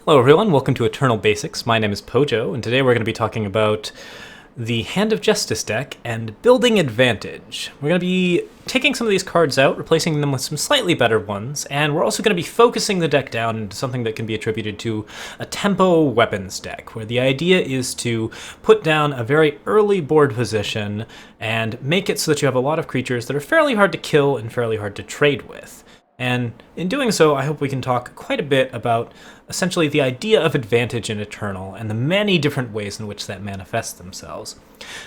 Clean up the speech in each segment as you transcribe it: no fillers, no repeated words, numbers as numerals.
Hello everyone, welcome to Eternal Basics. My name is Pojo, and today we're going to be talking about the Hand of Justice deck and building Advantage. We're going to be taking some of these cards out, replacing them with some slightly better ones, and we're also going to be focusing the deck down into something that can be attributed to a tempo weapons deck, where the idea is to put down a very early board position and make it so that you have a lot of creatures that are fairly hard to kill and fairly hard to trade with. And in doing so, I hope we can talk quite a bit about essentially the idea of advantage in Eternal and the many different ways in which that manifests themselves.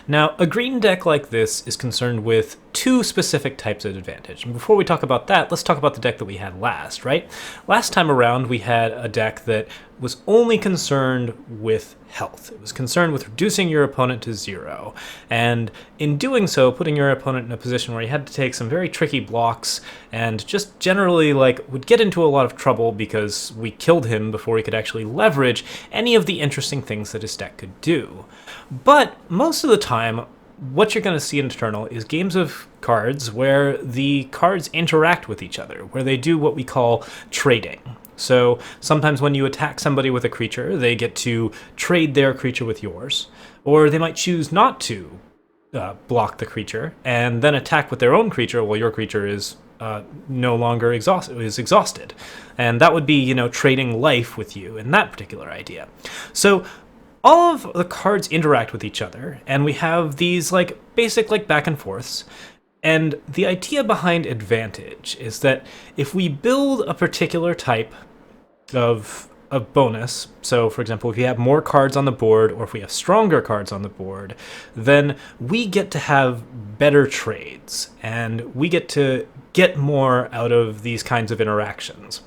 Now, a green deck like this is concerned with two specific types of advantage. And before we talk about that, let's talk about the deck that we had last, right? Last time around, we had a deck that was only concerned with health. It was concerned with reducing your opponent to 0. And in doing so, putting your opponent in a position where he had to take some very tricky blocks and just generally would get into a lot of trouble because we killed him before he could actually leverage any of the interesting things that his deck could do. But most of the time, what you're going to see in Eternal is games of cards where the cards interact with each other, where they do what we call trading. So sometimes when you attack somebody with a creature, they get to trade their creature with yours, or they might choose not to block the creature and then attack with their own creature while your creature is no longer exhausted. And that would be, trading life with you in that particular idea. So all of the cards interact with each other, and we have these basic back and forths. And the idea behind advantage is that if we build a particular type of bonus, so for example, if you have more cards on the board or if we have stronger cards on the board, then we get to have better trades and we get to get more out of these kinds of interactions.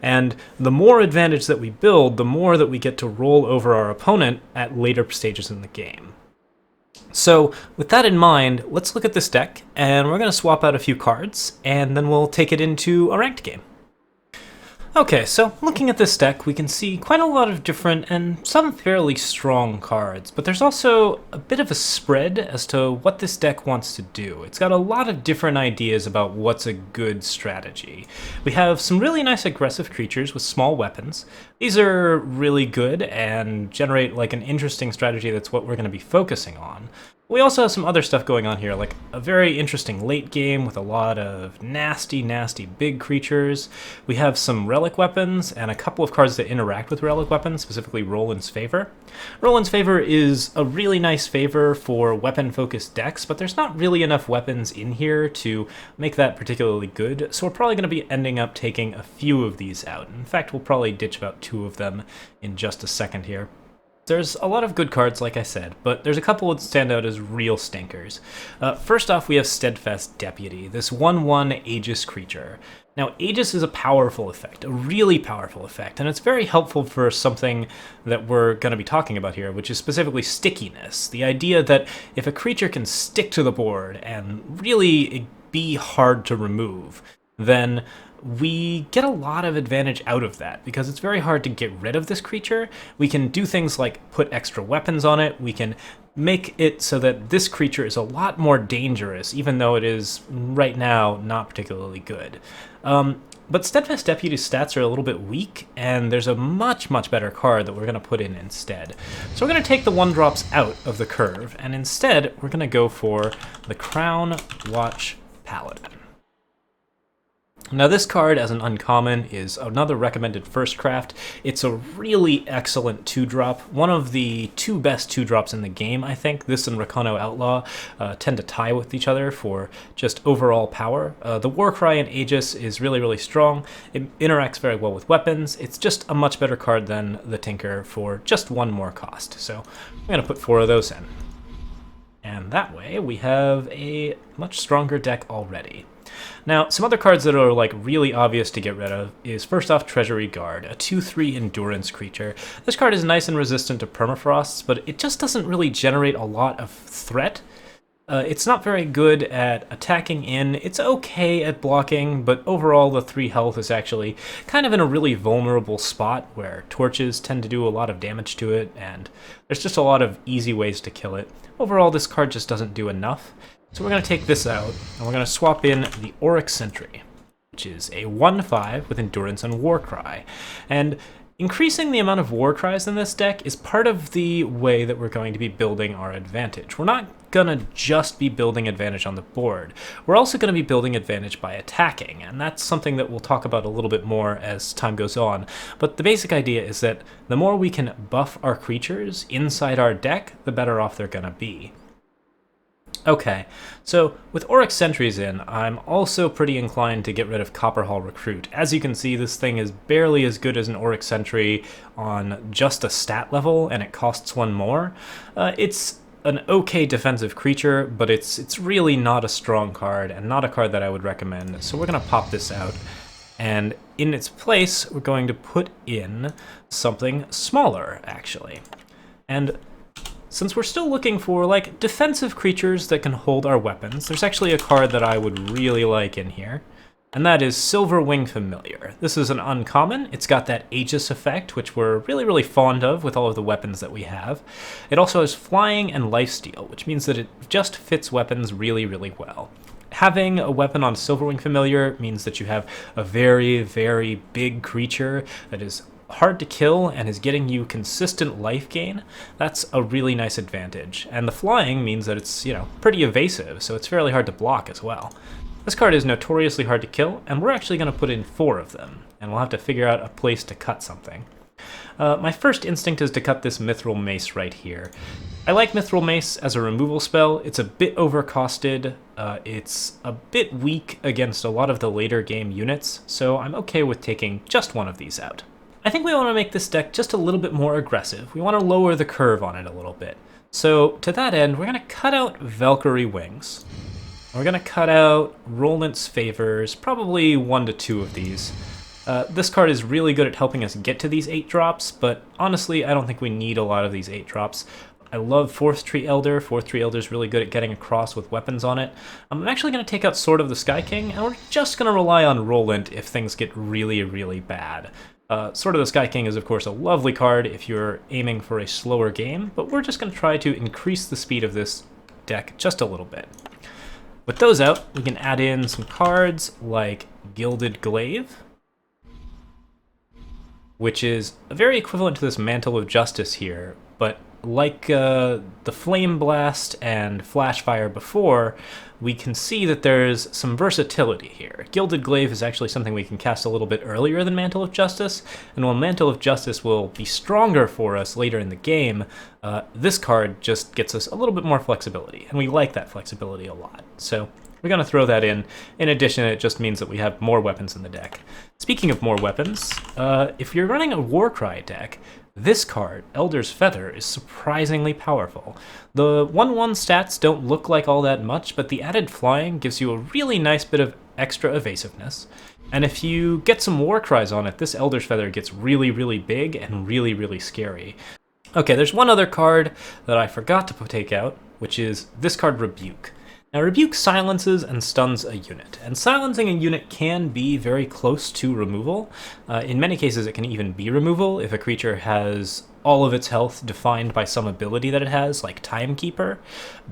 And the more advantage that we build, the more that we get to roll over our opponent at later stages in the game. So with that in mind, let's look at this deck, and we're going to swap out a few cards, and then we'll take it into a ranked game. Okay, so looking at this deck, we can see quite a lot of different and some fairly strong cards, but there's also a bit of a spread as to what this deck wants to do. It's got a lot of different ideas about what's a good strategy. We have some really nice aggressive creatures with small weapons. These are really good and generate an interesting strategy that's what we're going to be focusing on. We also have some other stuff going on here, like a very interesting late game with a lot of nasty big creatures. We have some Relic Weapons and a couple of cards that interact with Relic Weapons, specifically Rolants Favor. Rolants Favor is a really nice favor for weapon-focused decks, but there's not really enough weapons in here to make that particularly good, so we're probably going to be ending up taking a few of these out. In fact, we'll probably ditch about 2 of them in just a second here. There's a lot of good cards, like I said, but there's a couple that stand out as real stinkers. First off, we have Steadfast Deputy, this 1/1 Aegis creature. Now, Aegis is a powerful effect, a really powerful effect, and it's very helpful for something that we're going to be talking about here, which is specifically stickiness. The idea that if a creature can stick to the board and really be hard to remove, then we get a lot of advantage out of that, because it's very hard to get rid of this creature. We can do things like put extra weapons on it, we can make it so that this creature is a lot more dangerous, even though it is, right now, not particularly good. But Steadfast Deputy's stats are a little bit weak, and there's a much better card that we're going to put in instead. So we're going to take the 1-drops out of the curve, and instead we're going to go for the Crownwatch Paladin. Now this card, as an uncommon, is another recommended first craft. It's a really excellent 2-drop, one of the 2 best 2-drops in the game, I think. This and Recono Outlaw tend to tie with each other for just overall power. The Warcry in Aegis is really strong. It interacts very well with weapons. It's just a much better card than the Tinker for just 1 more cost. So I'm going to put 4 of those in. And that way we have a much stronger deck already. Now, some other cards that are really obvious to get rid of is first off Treasury Guard, a 2/3 endurance creature. This card is nice and resistant to permafrosts, but it just doesn't really generate a lot of threat. It's not very good at attacking in. It's okay at blocking, but overall the 3 health is actually kind of in a really vulnerable spot where torches tend to do a lot of damage to it, and there's just a lot of easy ways to kill it. Overall, this card just doesn't do enough. So we're going to take this out, and we're going to swap in the Auric Sentry, which is a 1/5 with Endurance and Warcry. And Increasing the amount of war cries in this deck is part of the way that we're going to be building our advantage. We're not gonna just be building advantage on the board. We're also gonna be building advantage by attacking, and that's something that we'll talk about a little bit more as time goes on. But the basic idea is that the more we can buff our creatures inside our deck, the better off they're gonna be. Okay, so with Auric Sentries in, I'm also pretty inclined to get rid of Copperhall Recruit. As you can see, this thing is barely as good as an Auric Sentry on just a stat level, and it costs 1 more. It's an okay defensive creature, but it's really not a strong card, and not a card that I would recommend, so we're going to pop this out. And in its place, we're going to put in something smaller, actually. And since we're still looking for, like, defensive creatures that can hold our weapons, there's actually a card that I would really like in here, and that is Silverwing Familiar. This is an uncommon. It's got that Aegis effect, which we're really fond of with all of the weapons that we have. It also has flying and lifesteal, which means that it just fits weapons really well. Having a weapon on Silverwing Familiar means that you have a very big creature that is hard to kill and is getting you consistent life gain. That's a really nice advantage. And the flying means that it's, pretty evasive, so it's fairly hard to block as well. This card is notoriously hard to kill, and we're actually going to put in 4 of them, and we'll have to figure out a place to cut something. My first instinct is to cut this Mithril Mace right here. I like Mithril Mace as a removal spell. It's a bit overcosted, it's a bit weak against a lot of the later game units, so I'm okay with taking just one of these out. I think we want to make this deck just a little bit more aggressive. We want to lower the curve on it a little bit. So to that end, we're going to cut out Valkyrie WIngs. We're going to cut out Rolants Favors, probably 1 to 2 of these. This card is really good at helping us get to these 8 drops, but honestly, I don't think we need a lot of these 8 drops. I love 4th Tree Elder. 4th Tree Elder is really good at getting across with weapons on it. I'm actually going to take out Sword of the Sky King, and we're just going to rely on Rolant if things get really bad. Sword of the Sky King is, of course, a lovely card if you're aiming for a slower game, but we're just going to try to increase the speed of this deck just a little bit. With those out, we can add in some cards like Gilded Glaive, which is very equivalent to this Mantle of Justice here, but like the Flame Blast and Flash Fire before, we can see that there's some versatility here. Gilded Glaive is actually something we can cast a little bit earlier than Mantle of Justice, and while Mantle of Justice will be stronger for us later in the game, this card just gets us a little bit more flexibility, and we like that flexibility a lot. So we're going to throw that in. In addition, it just means that we have more weapons in the deck. Speaking of more weapons, if you're running a Warcry deck, this card, Elder's Feather, is surprisingly powerful. The 1/1 stats don't look like all that much, but the added flying gives you a really nice bit of extra evasiveness. And if you get some war cries on it, this Elder's Feather gets really big and really scary. Okay, there's one other card that I forgot to take out, which is this card, Rebuke. Now, Rebuke silences and stuns a unit, and silencing a unit can be very close to removal. In many cases, it can even be removal if a creature has all of its health defined by some ability that it has, like Timekeeper.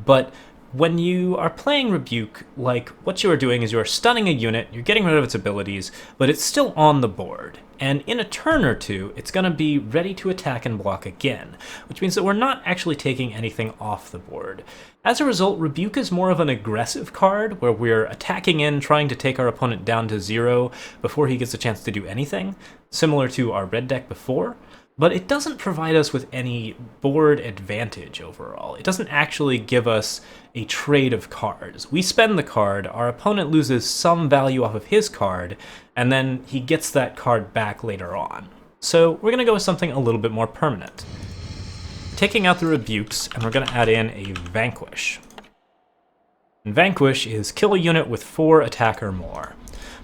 But when you are playing Rebuke, like, what you are doing is you are stunning a unit, you're getting rid of its abilities, but it's still on the board. And in a turn or two, it's going to be ready to attack and block again, which means that we're not actually taking anything off the board. As a result, Rebuke is more of an aggressive card, where we're attacking in, trying to take our opponent down to 0 before he gets a chance to do anything, similar to our red deck before. But it doesn't provide us with any board advantage overall. It doesn't actually give us a trade of cards. We spend the card, our opponent loses some value off of his card, and then he gets that card back later on. So we're going to go with something a little bit more permanent. Taking out the Rebukes, and we're going to add in a Vanquish. And Vanquish is kill a unit with 4 attack or more.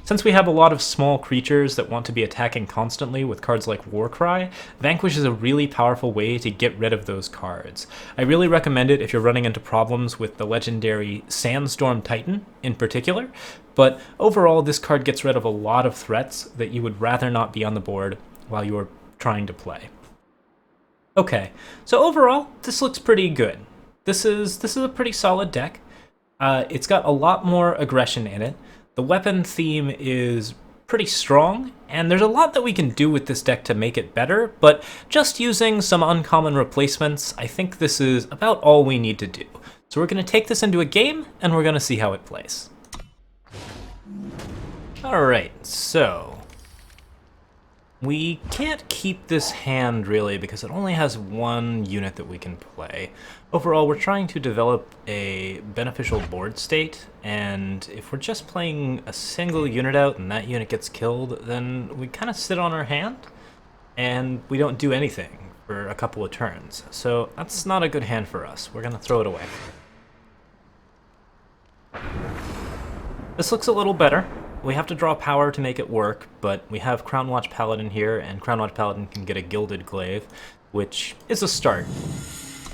Since we have a lot of small creatures that want to be attacking constantly with cards like Warcry, Vanquish is a really powerful way to get rid of those cards. I really recommend it if you're running into problems with the legendary Sandstorm Titan in particular, but overall this card gets rid of a lot of threats that you would rather not be on the board while you are trying to play. Okay, so overall, this looks pretty good. This is a pretty solid deck. It's got a lot more aggression in it. The weapon theme is pretty strong, and there's a lot that we can do with this deck to make it better, but just using some uncommon replacements, I think this is about all we need to do. So we're going to take this into a game, and we're going to see how it plays. Alright, so we can't keep this hand really because it only has one unit that we can play. Overall, we're trying to develop a beneficial board state, and if we're just playing a single unit out and that unit gets killed, then we kind of sit on our hand and we don't do anything for a couple of turns. So that's not a good hand for us. We're going to throw it away. This looks a little better. We have to draw power to make it work, but we have Crownwatch Paladin here, and Crownwatch Paladin can get a Gilded Glaive, which is a start.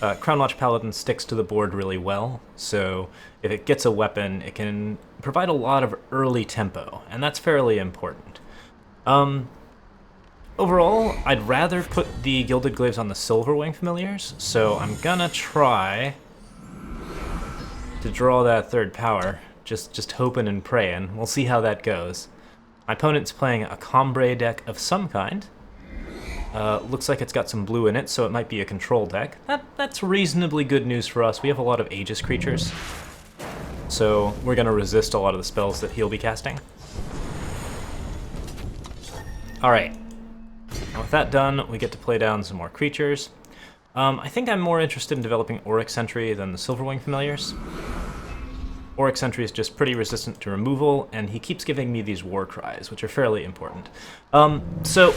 Crownwatch Paladin sticks to the board really well, so if it gets a weapon, it can provide a lot of early tempo, and that's fairly important. Overall, I'd rather put the Gilded Glaives on the Silverwing Familiars, so I'm gonna try to draw that third power. Just hoping and praying. We'll see how that goes. My opponent's playing a Combre deck of some kind. Looks like it's got some blue in it, so it might be a control deck. That's reasonably good news for us. We have a lot of Aegis creatures, so we're going to resist a lot of the spells that he'll be casting. Alright, with that done, we get to play down some more creatures. I think I'm more interested in developing Auric Sentry than the Silverwing Familiars. Auric Sentry is just pretty resistant to removal, and he keeps giving me these war cries, which are fairly important. So,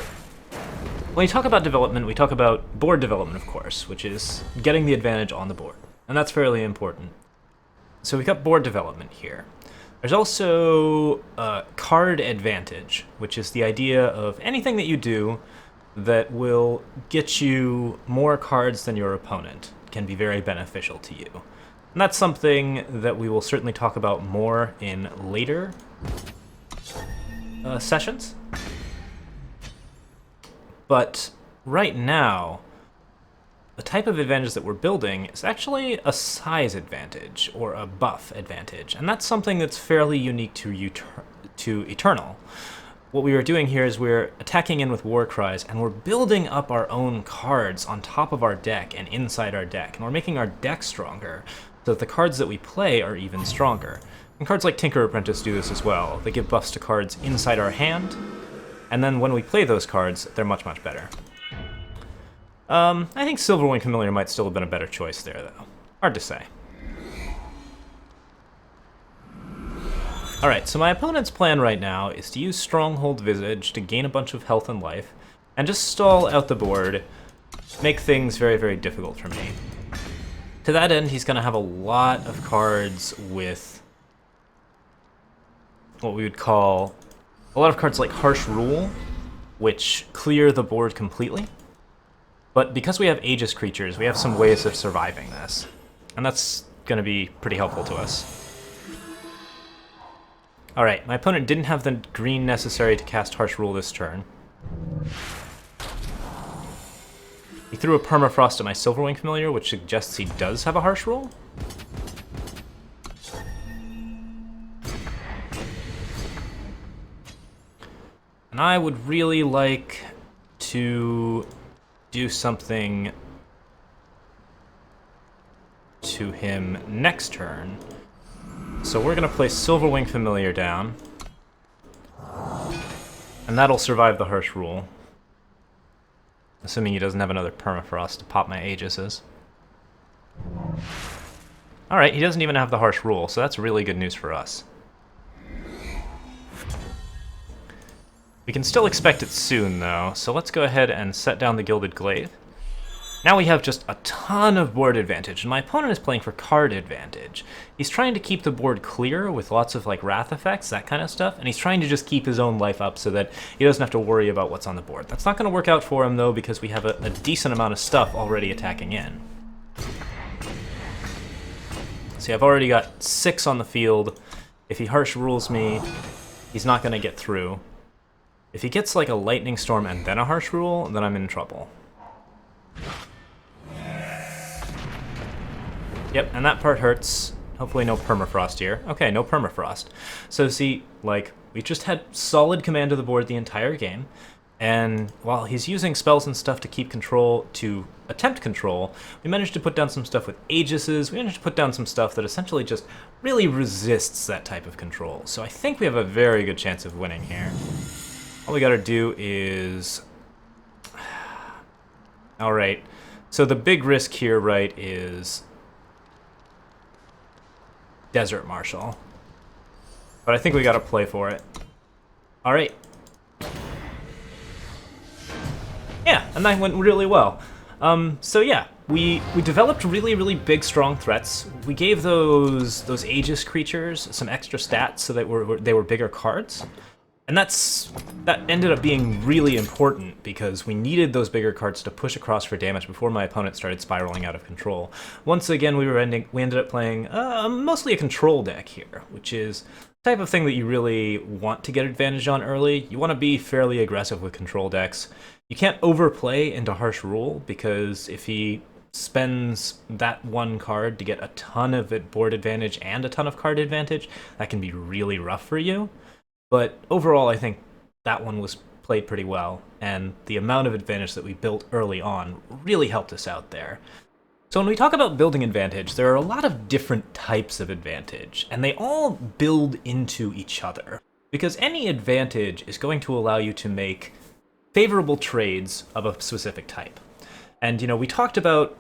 when we talk about development, we talk about board development, of course, which is getting the advantage on the board, and that's fairly important. So we've got board development here. There's also card advantage, which is the idea of anything that you do that will get you more cards than your opponent can be very beneficial to you. And that's something that we will certainly talk about more in later sessions. But right now, the type of advantage that we're building is actually a size advantage, or a buff advantage. And that's something that's fairly unique to Eternal. What we are doing here is we're attacking in with war cries, and we're building up our own cards on top of our deck and inside our deck. And we're making our deck stronger, so that the cards that we play are even stronger. And cards like Tinker Apprentice do this as well. They give buffs to cards inside our hand, and then when we play those cards, they're much, much better. I think Silverwing Familiar might still have been a better choice there, though. Hard to say. Alright, so my opponent's plan right now is to use Stronghold Visage to gain a bunch of health and life, and just stall out the board, make things very, very difficult for me. To that end, he's going to have a lot of cards with what we would call a lot of cards like Harsh Rule, which clear the board completely. But because we have Aegis creatures, we have some ways of surviving this, and that's going to be pretty helpful to us. Alright, my opponent didn't have the green necessary to cast Harsh Rule this turn. He threw a Permafrost at my Silverwing Familiar, which suggests he does have a Harsh Rule. And I would really like to do something to him next turn. So we're going to play Silverwing Familiar down, and that'll survive the Harsh Rule. Assuming he doesn't have another Permafrost to pop my Aegises. Alright, he doesn't even have the Harsh Rule, so that's really good news for us. We can still expect it soon, though, so let's go ahead and set down the Gilded Glaive. Now we have just a ton of board advantage, and my opponent is playing for card advantage. He's trying to keep the board clear with lots of like wrath effects, that kind of stuff, and he's trying to just keep his own life up so that he doesn't have to worry about what's on the board. That's not going to work out for him, though, because we have a decent amount of stuff already attacking in. See, I've already got 6 on the field. If he Harsh Rules me, he's not going to get through. If he gets like a Lightning Storm and then a Harsh Rule, then I'm in trouble. Yep, and that part hurts. Hopefully no Permafrost here. Okay, no Permafrost. So see, like, We just had solid command of the board the entire game, and while he's using spells and stuff to keep control, to attempt control, we managed to put down some stuff with Aegises, we managed to put down some stuff that essentially just really resists that type of control. So I think we have a very good chance of winning here. All we gotta do is... Alright, so the big risk here, right, is Desert Marshal. But I think we gotta play for it. Alright. Yeah, and that went really well. So yeah, we developed really big, strong threats. We gave those Aegis creatures some extra stats so that they were bigger cards. And that ended up being really important because we needed those bigger cards to push across for damage before my opponent started spiraling out of control. Once again, we ended up playing mostly a control deck here, which is the type of thing that you really want to get advantage on early. You want to be fairly aggressive with control decks. You can't overplay into Harsh Rule because if he spends that one card to get a ton of board advantage and a ton of card advantage, that can be really rough for you. But overall, I think that one was played pretty well, and the amount of advantage that we built early on really helped us out there. So when we talk about building advantage, there are a lot of different types of advantage, and they all build into each other. Because any advantage is going to allow you to make favorable trades of a specific type. And, you know, we talked about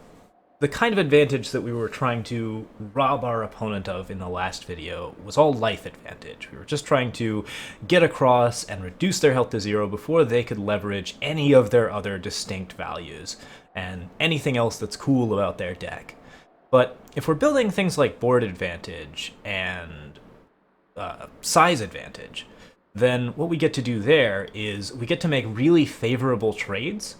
the kind of advantage that we were trying to rob our opponent of in the last video was all life advantage. We were just trying to get across and reduce their health to 0 before they could leverage any of their other distinct values and anything else that's cool about their deck. But if we're building things like board advantage and size advantage, then what we get to do there is we get to make really favorable trades.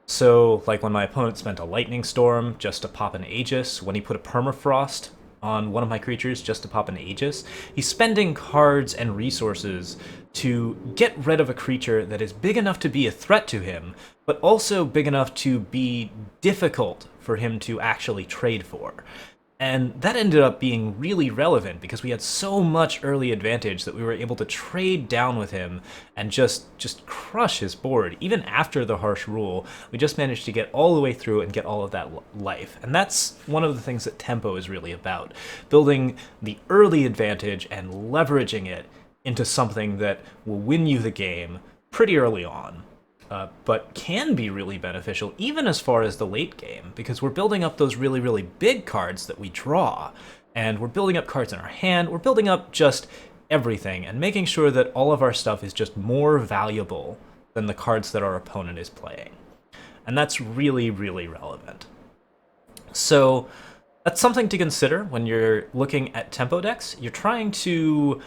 So, like when my opponent spent a Lightning Storm just to pop an Aegis, when he put a Permafrost on one of my creatures just to pop an Aegis, he's spending cards and resources to get rid of a creature that is big enough to be a threat to him, but also big enough to be difficult for him to actually trade for. And that ended up being really relevant because we had so much early advantage that we were able to trade down with him and just crush his board. Even after the Harsh Rule, we just managed to get all the way through and get all of that life. And that's one of the things that tempo is really about. Building the early advantage and leveraging it into something that will win you the game pretty early on. But can be really beneficial even as far as the late game, because we're building up those really big cards that we draw, and we're building up cards in our hand, we're building up just everything, and making sure that all of our stuff is just more valuable than the cards that our opponent is playing. And that's really relevant. So that's something to consider when you're looking at tempo decks. You're trying to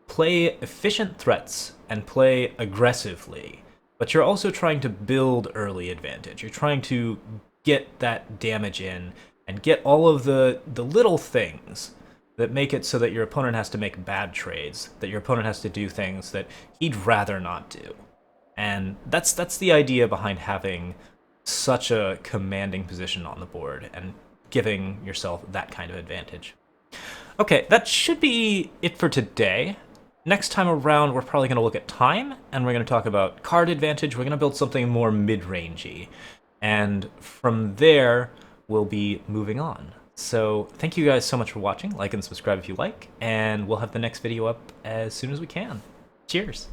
play efficient threats and play aggressively, but you're also trying to build early advantage. You're trying to get that damage in and get all of the little things that make it so that your opponent has to make bad trades, that your opponent has to do things that he'd rather not do. And that's the idea behind having such a commanding position on the board and giving yourself that kind of advantage. Okay, that should be it for today. Next time around, we're probably going to look at time, and we're going to talk about card advantage. We're going to build something more mid-rangey. And from there, we'll be moving on. So thank you guys so much for watching. Like and subscribe if you like, and we'll have the next video up as soon as we can. Cheers!